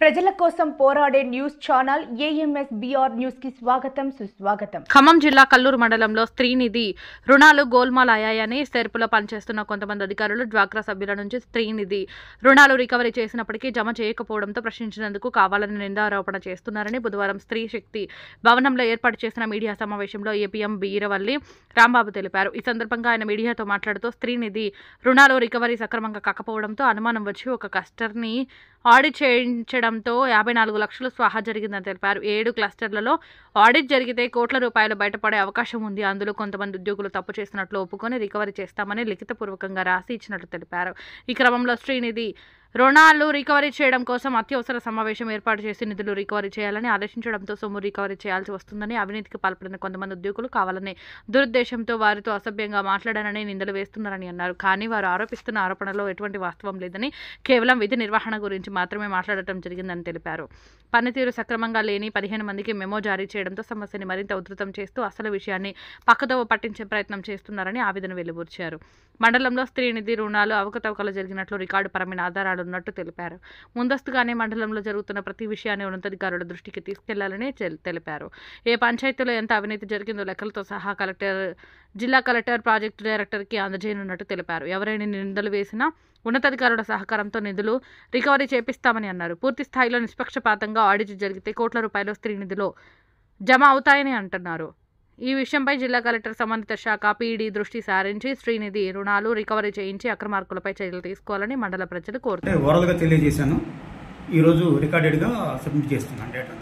ప్రజల కోసం పోరాడే news channel AMS BR news కి స్వాగతం సుస్వాగతం. ఖమ్మం జిల్లా కల్లూరు మండలంలో స్త్రీనిధి రుణాలు గోల్మాల్ అయ్యాయని సెర్పులో పనిచేస్తున్న కొంతమంది అధికారులు డ్వాక్రా సభ్యుల నుంచి స్త్రీనిధి రుణాలు రికవరీ చేసినప్పటికీ జమ చేయకపోవడంతో ప్రశ్నించినందుకు కావాలని నిందారోపణ చేస్తున్నారని బుధవారం స్త్రీ శక్తి భవనంలో ఏర్పాటు చేసిన మీడియా సమావేశంలో ఏపీఎం బీరవల్లి రాంబాబు తెలిపారు. ఈ సందర్భంగా ఆయన మీడియాతో మాట్లాడుతూ స్త్రీనిధి రుణాలు రికవరీ సక్రమంగా కాకపోవడంతో అనుమానం వచ్చి ఒక కస్టర్ని ఆడిట్ చేయించడంతో 54 లక్షలు స్వాహా జరిగిందని తెలిపారు. 7 క్లస్టర్లలో ఆడిట్ జరిగితే కోట్ల రూపాయలు బయటపడే అవకాశం ఉంది. అందులో కొంతమంది ఉద్యోగులు తప్పు చేసినట్లు ఒప్పుకొని రికవరీ చేస్తామని లిఖితపూర్వకంగా రాసి ఇచ్చినట్లు తెలిపారు. ఈ క్రమంలో శ్రీనిధి రుణాలు రికవరీ చేయడం కోసం అత్యవసర సమావేశం ఏర్పాటు చేసి నిధులు రికవరీ చేయాలని ఆదేశించడంతో సొమ్ము రికవరీ చేయాల్సి వస్తుందని, అవినీతికి పాల్పడిన కొంతమంది ఉద్యోగులు కావాలని దురుద్దేశంతో వారితో అసభ్యంగా మాట్లాడారని నిందలు వేస్తున్నారని అన్నారు. కానీ వారు ఆరోపిస్తున్న ఆరోపణలో ఎటువంటి వాస్తవం లేదని, కేవలం విధి నిర్వహణ గురించి మాత్రమే మాట్లాడటం జరిగిందని తెలిపారు. పనితీరు సక్రమంగా లేని 15 మందికి మెమో జారీ చేయడంతో సమస్యని మరింత ఉధృతం చేస్తూ అసలు విషయాన్ని పక్కదోవ పట్టించే ప్రయత్నం చేస్తున్నారని ఆవేదన వెలుబుచ్చారు. మండలంలో స్త్రీనిధి రుణాలు అవకతవకలు జరిగినట్లు రికార్డు పరమైన ఆధారాలు ఉన్నట్టు తెలిపారు. ముందస్తుగానే మండలంలో జరుగుతున్న ప్రతి విషయాన్ని ఉన్నతాధికారుల దృష్టికి తీసుకెళ్లాలని తెలిపారు. ఏ పంచాయతీలో ఎంత అవినీతి జరిగిందో లెక్కలతో సహా జిల్లా కలెక్టర్, ప్రాజెక్టు డైరెక్టర్కి అందజేయనున్నట్టు తెలిపారు. ఎవరైనా నిందలు వేసినా ఉన్నతాధికారుల సహకారంతో నిధులు రికవరీ చేపిస్తామని అన్నారు. పూర్తి స్థాయిలో నిష్పక్షపాతంగా ఆడిట్ జరిగితే కోట్ల రూపాయలు స్త్రీనిధిలో జమ అవుతాయని అంటున్నారు. ఈ విషయంపై జిల్లా కలెక్టర్, సంబంధిత శాఖ, పీడీ దృష్టి సారించి శ్రీనిధి రుణాలు రికవరీ చేయించి అక్రమార్కులపై చర్యలు తీసుకోవాలని మండల ప్రజలు కోరుతున్నారు. ఓరల్గా తెలియజేశాను. ఈరోజు రికార్డెడ్గా సబ్మిట్ చేస్తున్నాను డేటా.